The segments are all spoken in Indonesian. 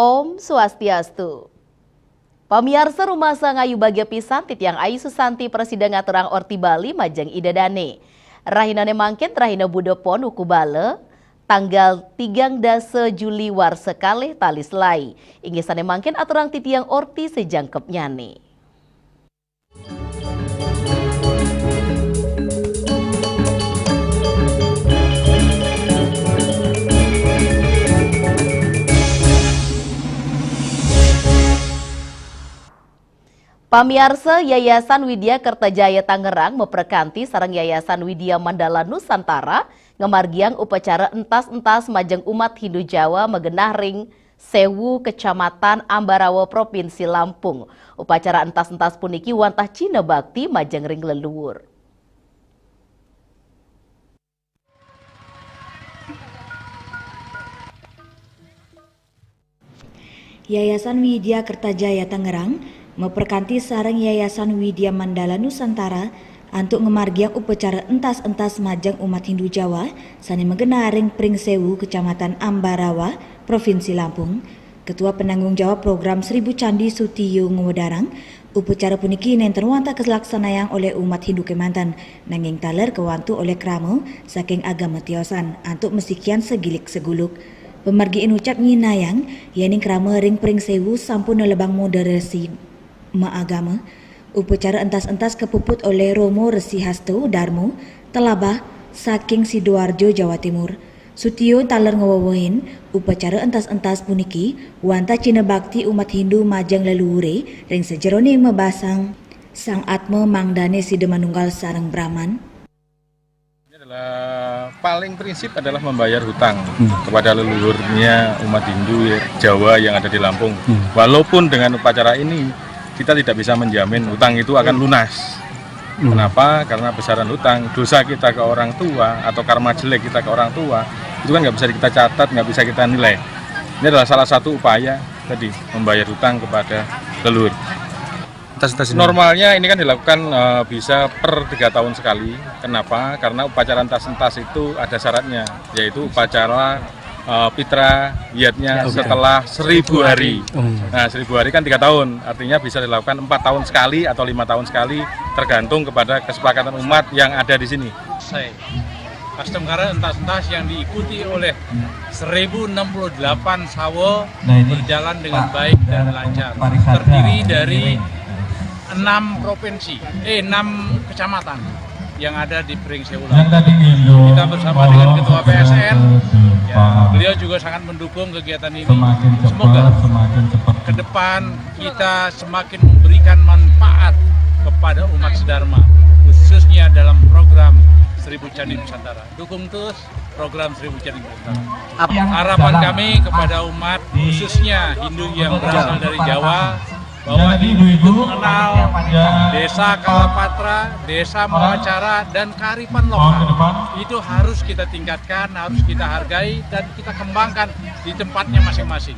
Om Swastiastu. Pamiarsa Rumah Sangayu Bagia Pisan Titiang Ayu Susanti Presiden Ngaturang Orti Bali Majeng Idadane. Rahinane mangken rahina budepon ukubale tanggal 13 Juli war sekali talis lai. Ingisane mangken aturang titiang orti sejangkep nyane. Pamiarsa Yayasan Widya Kertajaya Tangerang memperkanti sarang Yayasan Widya Mandala Nusantara ngemargiang upacara entas-entas majeng umat Hindu Jawa megenah ring Sewu Kecamatan Ambarawa Provinsi Lampung. Upacara entas-entas puniki wantah Cina Bakti majeng ring leluhur. Yayasan Widya Kertajaya Tangerang memperkanti sarang Yayasan Widya Mandala Nusantara untuk ngemargiang upacara entas-entas majang umat Hindu Jawa sani megenaring Pring Sewu Kecamatan Ambarawa Provinsi Lampung. Ketua Penanggung Jawab Program 1000 Candi Sutiyo Nguwedarang upacara puniki nenten wanta keselaksanayang oleh umat Hindu Kemantan nanging taler kewantu oleh kramo saking agama tiosan antuk mesikian segilik seguluk. Pemargiin ucap nyinayang yaning kramo ring Pring Sewu sampun lebang moderasi maagama. Upacara entas-entas kepuput oleh Romo Resi Hasto Darmo Telabah saking Sidoarjo Jawa Timur. Sutio taler ngewawahin upacara entas-entas puniki wanta Cina Bakti umat Hindu majang leluhure ring sejerone mebasang sang atma mangdane Sidemanunggal sareng Brahman. Paling prinsip adalah membayar hutang kepada leluhurnya umat Hindu Jawa yang ada di Lampung. Walaupun dengan upacara ini kita tidak bisa menjamin hutang itu akan lunas. Kenapa? Karena besaran hutang, dosa kita ke orang tua atau karma jelek kita ke orang tua itu kan nggak bisa kita catat, nggak bisa kita nilai. Ini adalah salah satu upaya tadi membayar hutang kepada leluhur. Normalnya ini kan dilakukan bisa per 3 tahun sekali. Kenapa? Karena upacara entas-entas itu ada syaratnya, yaitu upacara Pitra Yatnya setelah 1000 hari. Nah 1000 hari kan 3 tahun, artinya bisa dilakukan 4 tahun sekali atau 5 tahun sekali, tergantung kepada kesepakatan umat yang ada di sini. Custom Kara entas-entas yang diikuti oleh 1068 sawo berjalan dengan baik dan lancar. Terdiri dari 6 provinsi, 6 kecamatan yang ada di Pring Sewu. Kita bersama dengan Ketua PSN, beliau juga sangat mendukung kegiatan ini. Semoga ke depan kita semakin memberikan manfaat kepada umat sedharma, khususnya dalam program 1000 Candi Nusantara. Dukung terus program 1000 Candi Nusantara. Harapan kami kepada umat, khususnya Hindu yang berasal dari Jawa, bahwa Hindu mengenal desa Kalapatra, desa Mawacara, dan kearifan lokal. Itu harus kita tingkatkan, harus kita hargai, dan kita kembangkan di tempatnya masing-masing.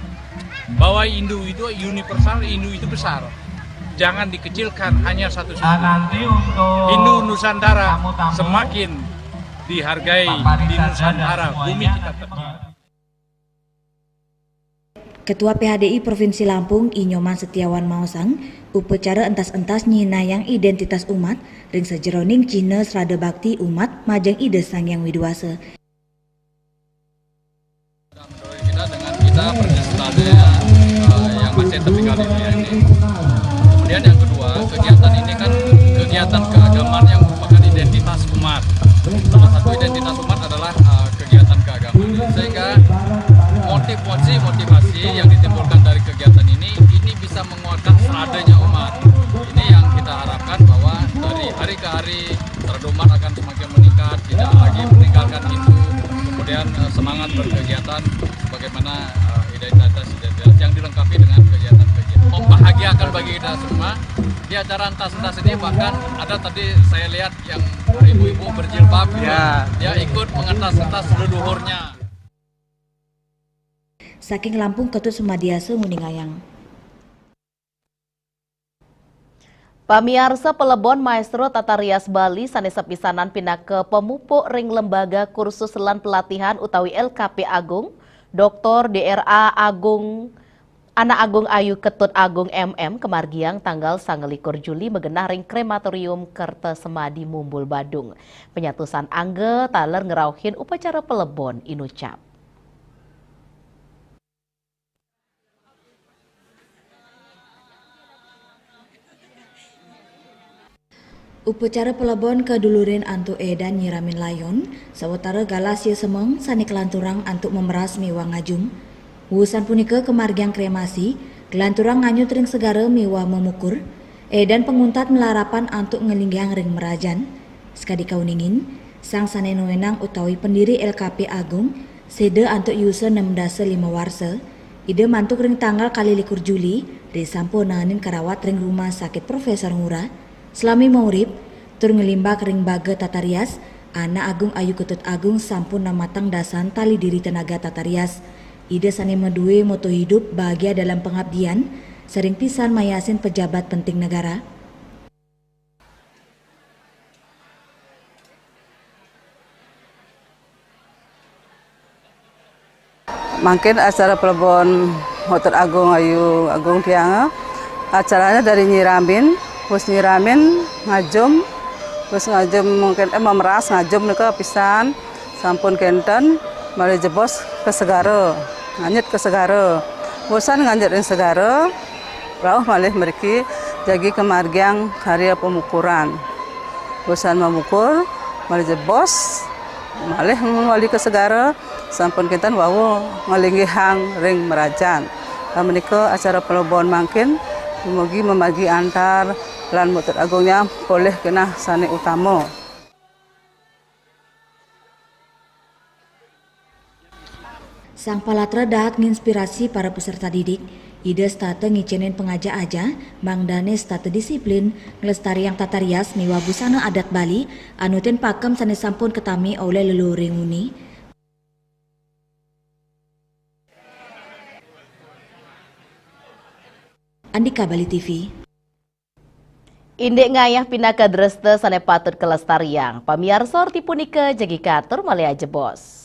Bahwa Hindu itu universal, Hindu itu besar. Jangan dikecilkan hanya satu suku. Hindu Nusantara semakin dihargai di Nusantara, bumi kita tercinta. Ketua PHDI Provinsi Lampung Inyoman Setiawan Maosang upacara entas-entas nyinayang identitas umat ring sejeroning Cina Srada Bakti umat majeng ide Sangyang Widwasa. Kita berkesenangan yang masih tertinggal di dunia ini. Kemudian yang kedua, kegiatan ini kan kegiatan keagamaan yang merupakan identitas umat. Salah satu identitas umat adalah kegiatan keagamaan. Sehingga motivasi yang ditimbulkan dari kegiatan ini bisa menguatkan seradanya umat. Ini yang kita harapkan bahwa dari hari ke hari serada umat akan semakin meningkat, tidak lagi meninggalkan Hindu, kemudian semangat berkegiatan bagaimana identitas yang dilengkapi dengan kegiatan-kegiatan membahagiakan bagi kita semua. di acara entas-entas ini bahkan ada tadi saya lihat yang ibu-ibu berjilbab ya. Dia ikut mengentas-entas leluhurnya. Saking Lampung Ketut Sumadiasa Nguningayang. Pamiarsa Pelebon Maestro Tata Rias Bali sanesa pisanan pindah ke pemupuk ring lembaga kursus lan pelatihan utawi LKP Agung, Dr. DRA Agung Anak Agung Ayu Ketut Agung MM kemargiang tanggal 29 Juli megenah ring krematorium Kertasemadi Mumbul Badung. Penyatusan angge taler ngerauhin upacara Pelebon inucap. Upacara Pelebon kedulurin antu edan nyiramin layon, sawetara galas ye semeng sanik lanturang antuk memeras miwa ngajum. Wusan punika kemargiang kremasi, gelanturang nganyut ring segara miwa memukur, edan penguntat melarapan antuk ngelinggiang ring merajan. Sekadi kauningin, sang saneno wenang utawi pendiri LKP Agung, sede antuk yusa 6 warsa, ide mantuk ring tanggal kali 21 Juli, di sampo nanganin karawat ring rumah sakit Profesor Ngurah, selami maurib, tur ngelimbak ring baga Tata Rias, Anak Agung Ayu Ketut Agung sampun namatang dasan tali diri tenaga Tata Rias. Ide sane medue moto hidup bahagia dalam pengabdian, sering pisan mayasin pejabat penting negara. Mungkin acara Pelebon Motor Agung Ayu Agung Tianga, acaranya dari nyiramin, terus nyiramin ngajum, terus ngajum mungkin memeras ngajum nika pisan, sampun kenten, mari jebos ke segara, nganyet ke segara, bosan nganyet ing segara, rauh malih meriki jagi kemargiang karya pemukuran, bosan memukul, mari jebos, malih mengwali ke segara, sampun kenten wawu ngalinggihang ring merajan. Menika acara Pelebon mangkin mugi memagi antar lan Motor Agungnya boleh kena sane utama. Sang palatra dahat nginspirasi para peserta didik, ide state ngicinin pengaja aja, mangdane state disiplin, ngelestariang Tata Rias miwa busana adat Bali, anutin pakem sane sampun ketami oleh leluhur nguni. Andika Bali TV. Indek ngayah pindah ke Dreste sane patut kelestariang. Pamiarsa orti punika jagi katur malih aja bos.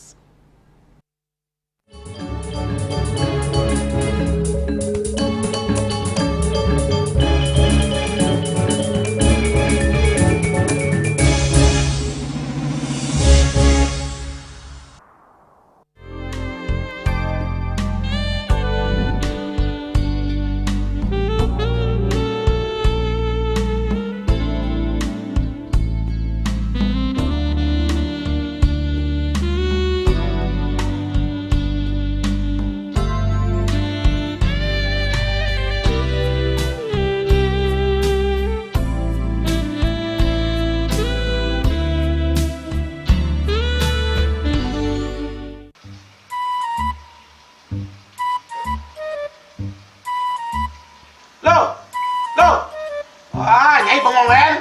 Nyai pengolen.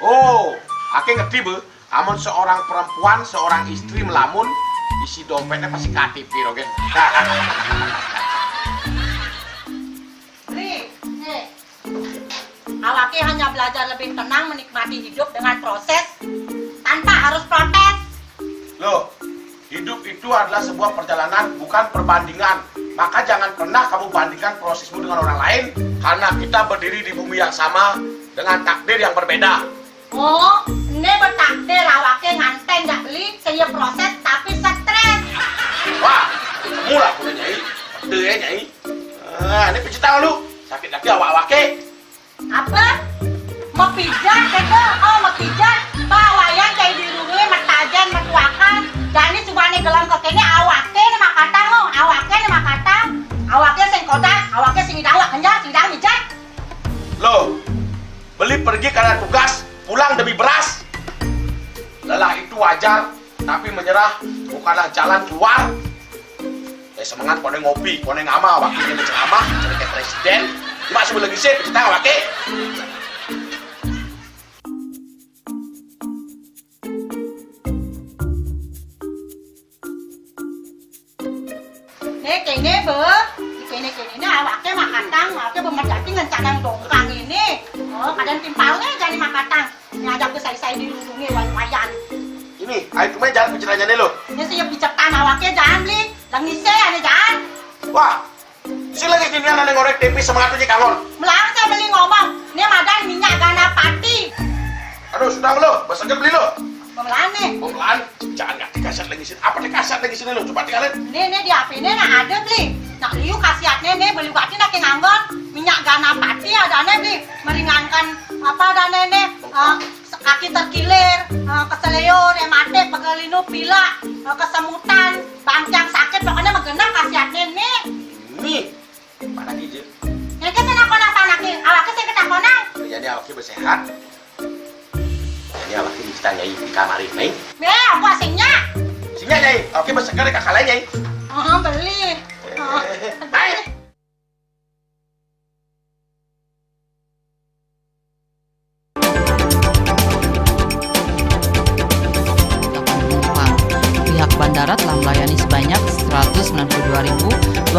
Oh, ake ngerti be. Amun seorang perempuan, seorang istri melamun, isi dompetnya pasti KTP, Rogen. Awake hanya belajar lebih tenang menikmati hidup dengan proses tanpa harus protes. Loh, hidup itu adalah sebuah perjalanan, bukan perbandingan. Maka jangan pernah kamu bandingkan prosesmu dengan orang lain, karena kita berdiri di bumi yang sama dengan takdir yang berbeda. Oh, ini bertakdir awake nganten gak beli, saya proses tapi stres. Wah, mulai punya Nyai. Betul ya Nyai. Ini pijit tangan lu. Sakit lagi awak-awake. Apa? Mau pijat gitu? Oh, mau pijat. Bawayan kayak dirungi, matajan, matuakan. Dan ini subane gelam kekene awake nih makata lo. Awake nih makata. Awake sing kodak, awake sing dawak kenja, sing dawak mijat. Loh, beli pergi karena tugas, pulang demi beras. Lelah itu wajar, tapi menyerah bukanlah jalan keluar. Semangat kone ngopi, kone ngama, wakilnya menceramah, jadi presiden. Mak sebelum lagi sip, kita awake. Kene be, kene awaknya makatang, awaknya bemerjati ngencadang dongkang ini. Oh, kadang timpalnya jadi makatang. Ngajak ke saya dilindungi wayan. Ini, ayo kemarin jangan bicaranya nih lo. Ini siap bicekan awaknya jangan beli, langise ane jangan. Wah, sila lagi gini anak ngorek tempe semangatnya kangon. Melarang saya beli ngomong, ini madan minyak ganapati. Aduh, sudah lo, besoknya beli lo. Pemelan nih. Pemelan, jangan nggak dikasat lagi sini. Apa dikasat lagi sini lo? Coba tinggalin. Ini di HP ini nah ada beli. Nak liu khasiatnya nih beli bati nak nganggon minyak ganapati ada nih beli meringankan apa ada nih kaki terkilir, keseleyor, rematik, pegelinu, pila, kesemutan, bangkang sakit pokoknya megena khasiatnya nih. Nih, mana hijau? Ini kesana konang panaki, awaknya saya ketang konang. Jadi awaknya bersehat. Ini awaknya bisa nyai di kamar ini. Aku asingnya. Sini nyai, awaknya bersegar di kakak lain nyai. Beli. Baik. Pihak bandara telah melayani sebanyak 192.284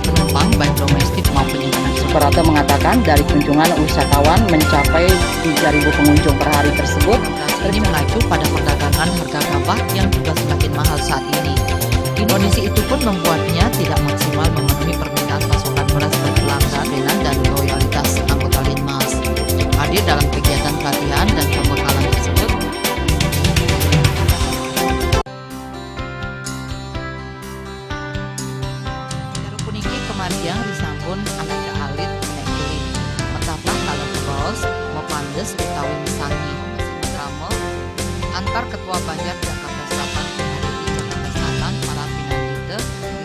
penumpang baik domestik maupun internasional. Operator mengatakan dari kunjungan wisatawan mencapai 3.000 pengunjung per hari tersebut. Ini mengacu pada perdagangan harga gabah yang juga semakin mahal saat ini. Kondisi itu pun membuatnya tidak maksimal memenuhi permintaan pasokan beras bagi langganan dan loyalitas anggota Linmas. Hadir dalam kegiatan pelatihan dan pembekalan tersebut, Puniki kemargiang disambun aneka alit nek beli. Metaplah kalau bos mepandes utawi misangi drama antar ketua Banjar Jakarta Selatan menghadiri Jakarta Selatan para pinangite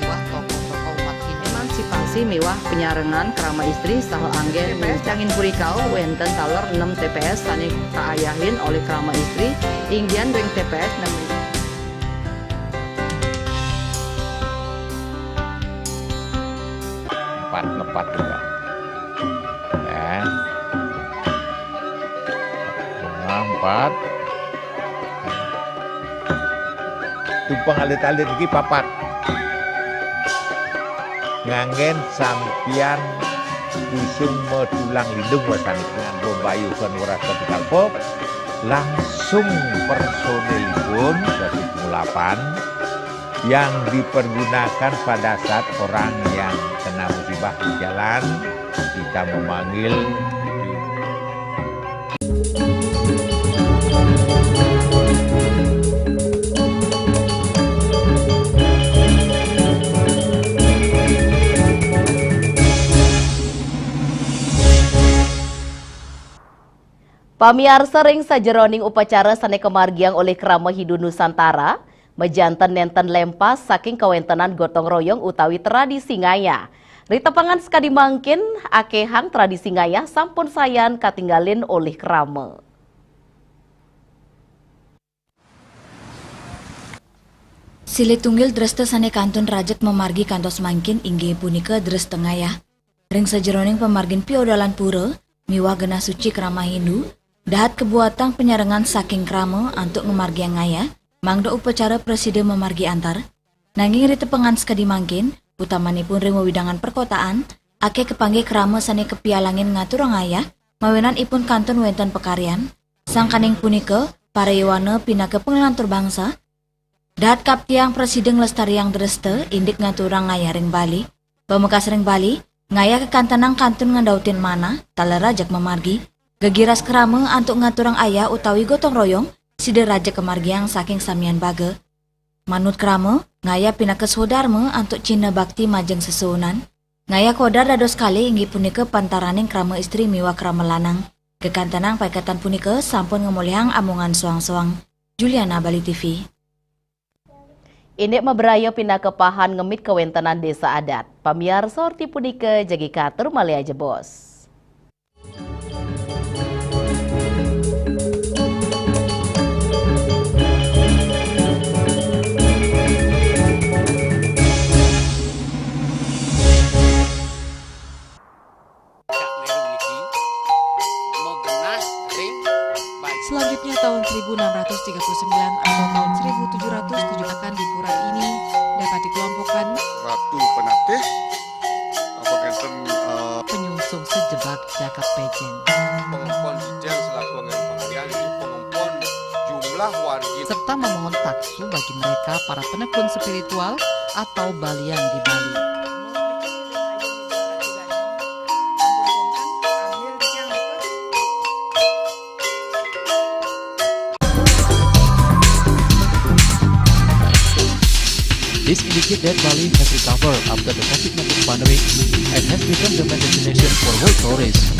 miwah tokoh-tokoh umat Hindu. Emansipasi miwah penyarengan kerama istri saha anggen TPS Cangin Purikau wenten talor 6 TPS sani kaayahin oleh kerama istri inggian ring TPS 6. Lepat juga ya. Bunga 4 tumpang alit-alit lagi papat ngangen sampian dusun metulang lindung wasani dengan bobayu kan waras kapital pop langsung personil pun 108 yang dipergunakan pada saat orang yang kena musibah di jalan kita memanggil Pamiarsa ring sajeroning upacara sane kemargiang oleh Krama Hindu Nusantara mejanten nenten lempas saking kawentenan gotong royong utawi tradisi ngaya. Ritepangan sekadi mangkin akehang tradisi ngaya sampun sayan katinggalin oleh Krama. Sile tunggil dreste sane kantun rajat memargi kantos mangkin inggih punika dreste ngaya. Ring sajeroning pemargin piodalan pura miwah genah suci Krama Hindu dahat kebuatan penyarengan saking Krama untuk ngemargi ngaya mangdo upacara presiden memargi antar. Nanging ritepangan sekadi mangkin utamanipun ring wewidangan perkotaan ake kepanggih Krama sane kepialangin ngatur ngaya mawenan ipun kantun wenten pekaryan sangkaning punika para yewana pinake pengelantur bangsa dahat kaptiang presiden lestariang dreste indik ngaturang ngaya ring Bali pemekas ring Bali ngaya kekantanang kantun ngandautin mana tala rajak memargi gegiras Krama antuk ngaturang ayah utawi gotong royong sida raja kemargiang saking samian baga manut Krama ngaya pinakes hodarma antuk cina bakti majeng sesuunan ngaya kodar dados kali inggih punika pantaraning Krama istri miwa Krama lanang kekantanang paikatan punika sampun ngemulihang amungan soang-soang. Juliana, Bali TV. Ini meberaya pindah kepahan ngemit kewentenan desa adat. Pamiarsa orti punika jagi katur malih aja bos. Selanjutnya tahun 1639 atau tahun 1707 akan di pura ini dapat dikelompokkan Ratu Penatih, penyungsung sejebak Jakab Pejen. pengempon Dijeng selaku angin pengalian di pengempon jumlah wargi Serta memohon taksu bagi mereka para penekun spiritual atau balian di Bali. This indicates that Bali has recovered after the COVID-19 pandemic and has become the main destination for world tourists.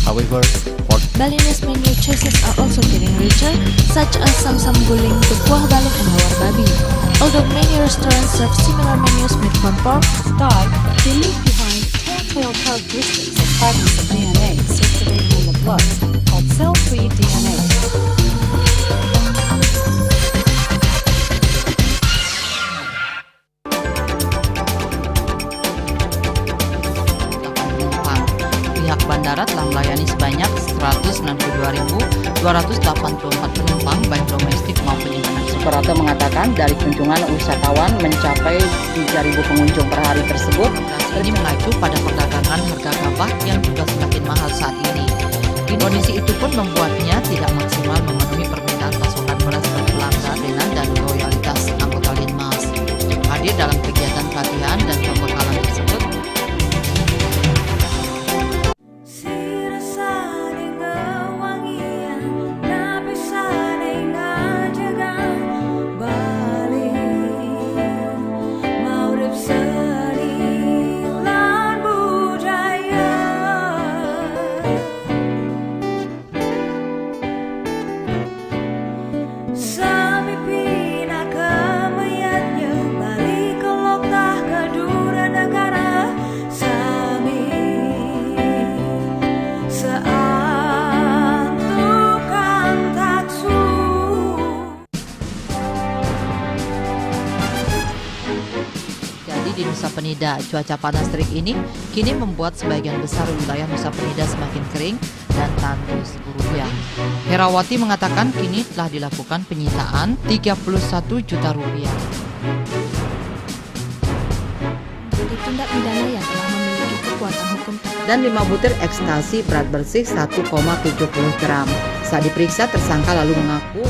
However, for Balinese menu choices are also getting richer, such as Samsam Guling, Kuah Balung, and Hawar Babi. Although many restaurants serve similar menus made from pork, Start to leave behind telltale characteristics of fragments of DNA circulating in the blood, called cell-free DNA. Pihak bandara telah melayani sebanyak 192.284 penumpang baik domestik maupun internasional. Suprapto mengatakan dari kunjungan wisatawan mencapai 3.000 pengunjung per hari tersebut. Ini mengacu pada perdagangan harga gabah yang juga semakin mahal saat ini. Kondisi itu pun membuatnya tidak maksimal memenuhi permintaan pasokan beras berkelangkaan dan loyalitas anggota Linmas. Hadir dalam kegiatan pelatihan dan pembekalan tersebut, di Nusa Penida, cuaca panas terik ini kini membuat sebagian besar wilayah Nusa Penida semakin kering dan tandus rupiah. Herawati mengatakan kini telah dilakukan penyitaan 31 juta rupiah. tindak pidana yang telah memiliki kekuatan hukum Dan 5 butir ekstasi berat bersih 1,70 gram. Saat diperiksa, tersangka lalu mengaku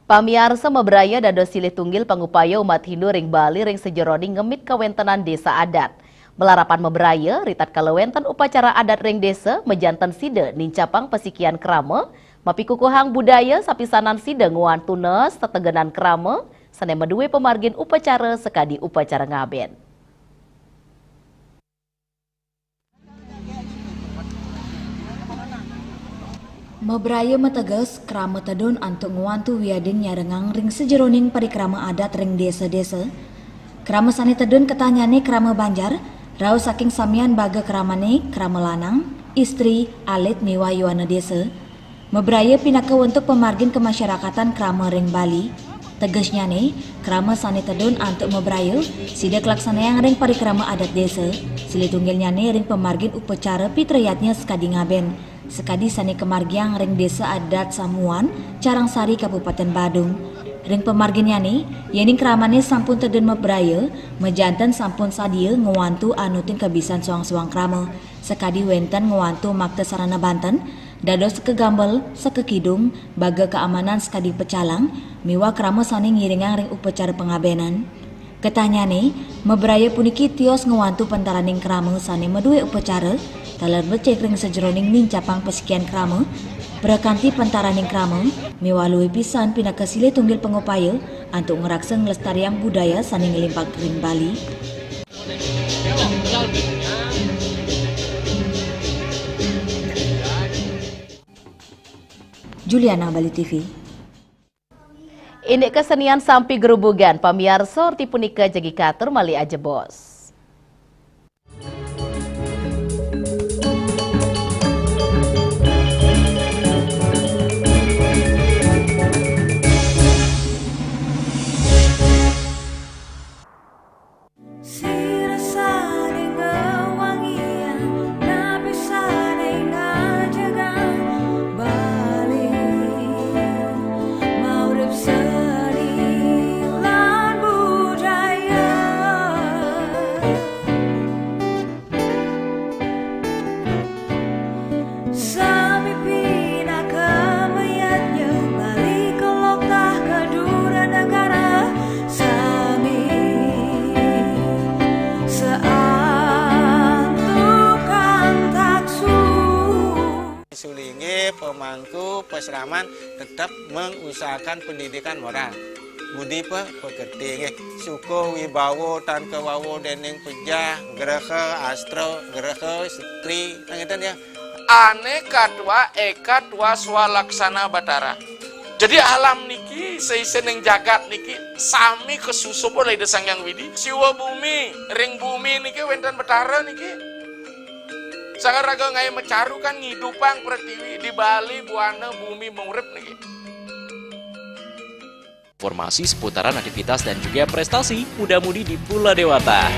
Pamiarsa mebraya dados silih tunggil pangupaya umat Hindu ring Bali ring sejeroning ngemit kawentenan desa adat. Melarapan mebraya, ritat kalawenten upacara adat ring desa mejantan sida nincapang pesikian krama, mapikukuhang budaya sapisanan sida nguan tunes tetegenan krama, sane meduwe pemargin upacara sekadi upacara ngaben. Mebraya metegas krama tedun antuk nguantu wiadin nyarengang ring sejeroning parikrama adat ring desa-desa. Krama sani tedun ketanyane krama Banjar, rau saking samian baga kramane krama lanang, istri, alit miwa yuana desa. Mebraya pinaka untuk pemargin kemasyarakatan krama ring Bali. Tegasnya nih, krama sani tedun antuk mebraya, sidak laksanayang ring parikrama adat desa, silitunggilnya nih ring pemargin upacara pitrayatnya sekadi ngaben. Sekadi sani kemargiang ring desa adat Samuan, Carangsari, Kabupaten Badung. Ring pemarginnya nih, yening kramane sampun tedun mebraya, mejantan sampun sadia nguantu anutin kebisan suang-suang krama. Sekadi wenten nguantu makta sarana Banten, dados kegambel, sekekidung, baga keamanan sekadi pecalang, miwa krama sani ngiringang ring upacara pengabenan. Ketanyane, mebraya puniki tios nguantu pentaraning krama sani meduwe upacara, talar becek ring sejeroning nincapang pesekian krama, berakanti pentaraning krama, miwalui pisan pinaka silih tunggil pengupaya untuk ngerakseng lestariang budaya sani ngelimpang ring Bali. Juliana, Bali TV. Ini kesenian sampi gerubugan pamiarsa orti punika jagi katur mali aja bos. Pemangku peseraman tetap mengusahakan pendidikan moral. Budi pekerti suku wibawo tan kewawo dening pejah gereha astro gereha setri ngeten ya. Aneka dua eka dua swalaksana batara. Jadi alam niki seisen yang jagat niki sami kesusup oleh desang yang widi. Siwa bumi, ring bumi niki wenten batara niki. Sangat raga ngai mecaru kan ngidupang pertiwi di Bali buana bumi mengurip niki. Informasi seputaran aktivitas dan juga prestasi muda-mudi di Pulau Dewata.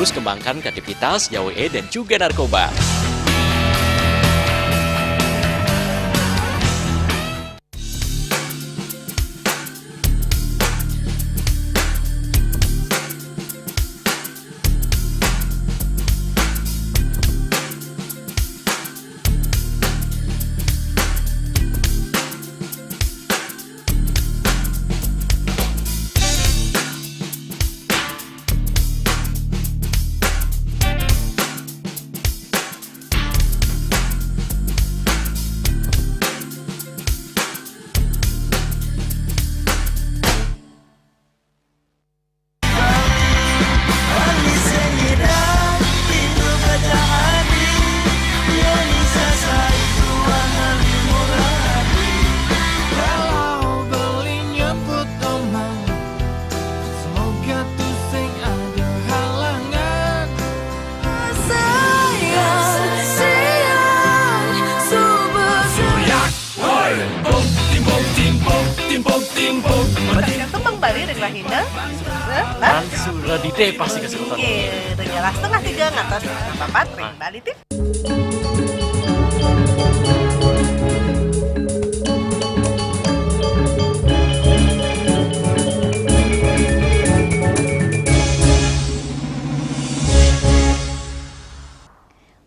Terus kembangkan kreativitas, YWE dan juga narkoba. Tembang Bali dengan Rahina. Suradite pasti kasih nonton. Jelas setengah 3 ngatos 4 ring Bali TV.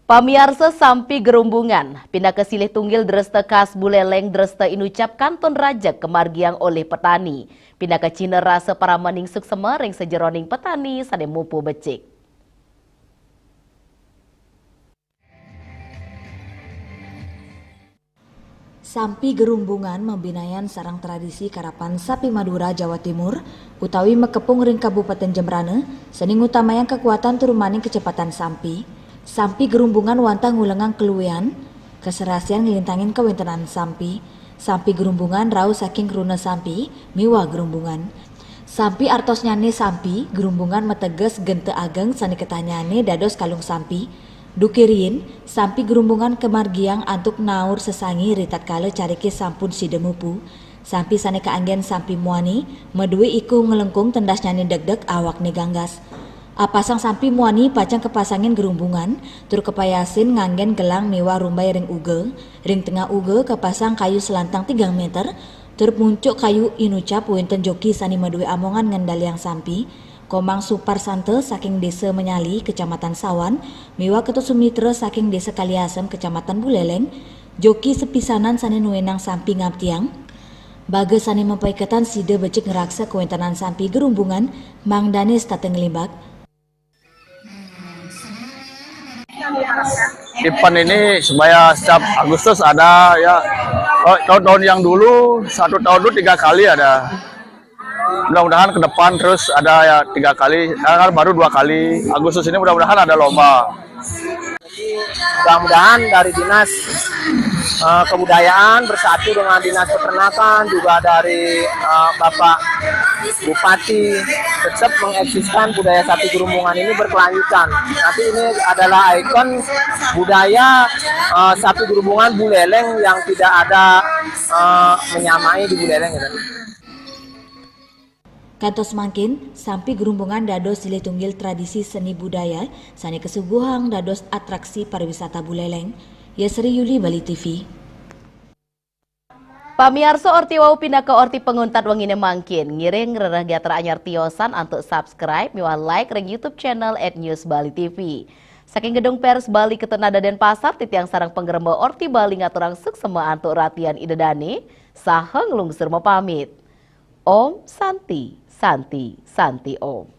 Pamiarsa sampi gerumbungan, pindah ke silih tunggil Dresta Kas Buleleng Dresta Inucap Kanton Raja kemargiang oleh petani. Pindah ke Cina rasa para maning suksema ring sejeroning petani sane mupu becik. Sampi gerumbungan membinayan sarang tradisi karapan sapi Madura Jawa Timur utawi mekepung ring Kabupaten Jembrane sening utamayang kekuatan turumaning kecepatan sampi. Sampi gerumbungan wantang ngulengang keluwean, keserasian ngelintangin kewentenan sampi. Sampi gerumbungan rau saking runa sampi, miwa gerumbungan. Sampi artos nyane sampi, gerumbungan meteges gente ageng sani ketanyane dados kalung sampi. Dukirin, sampi gerumbungan kemargiang antuk naur sesangi ritat kale cariki sampun sidemupu. Sampi sani keanggen sampi muani, medui iku ngelengkung tendas nyane deg-deg awak ne ganggas. Apasang sampi muani pacang kepasangin gerumbungan, tur kepayasin nganggen gelang miwa rumbai ring uge, ring tengah uge kepasang kayu selantang 3 meter, tur muncuk kayu inucap wenten joki sani medui amongan ngendaliang sampi, komang supar sante saking desa Menyali, kecamatan Sawan, miwa ketut sumitra saking desa Kaliasem, kecamatan Buleleng, joki sepisanan sani nuenang sampi ngaptiang, baga sani mempaiketan sida becik ngeraksa kewentanan sampi gerumbungan, Mang Danis tateng limbak. Event ini supaya setiap Agustus ada ya, tahun-tahun yang dulu 1 tahun dulu 3 kali ada. Mudah-mudahan ke depan terus ada ya 3 kali, kan baru 2 kali. Agustus ini mudah-mudahan ada lomba. Mudah-mudahan dari dinas kebudayaan bersatu dengan dinas peternakan juga dari Bapak Bupati tetap mengeksiskan budaya sapi gerumbungan ini berkelanjutan. Nanti ini adalah ikon budaya sapi gerumbungan Buleleng yang tidak ada menyamai di Buleleng. Gitu. Kantos mangkin, sampai gerumbungan dados silih tunggil tradisi seni budaya, sani kesuguhang dados atraksi pariwisata Buleleng. Yesri Yuli, Bali TV. Pamiarso orti wau pindah ke orti penguntat wangine mangkin. Ngiring rerah giatra anyar tiosan untuk subscribe, miwah like reng YouTube channel @News Bali TV. Saking gedung pers Bali Ketenada Denpasar, titiang sarang penggerembo orti Bali ngaturang suksema antuk ratian idedane, saheng lungsur mau pamit. Om Santi, Santi, Santi Om.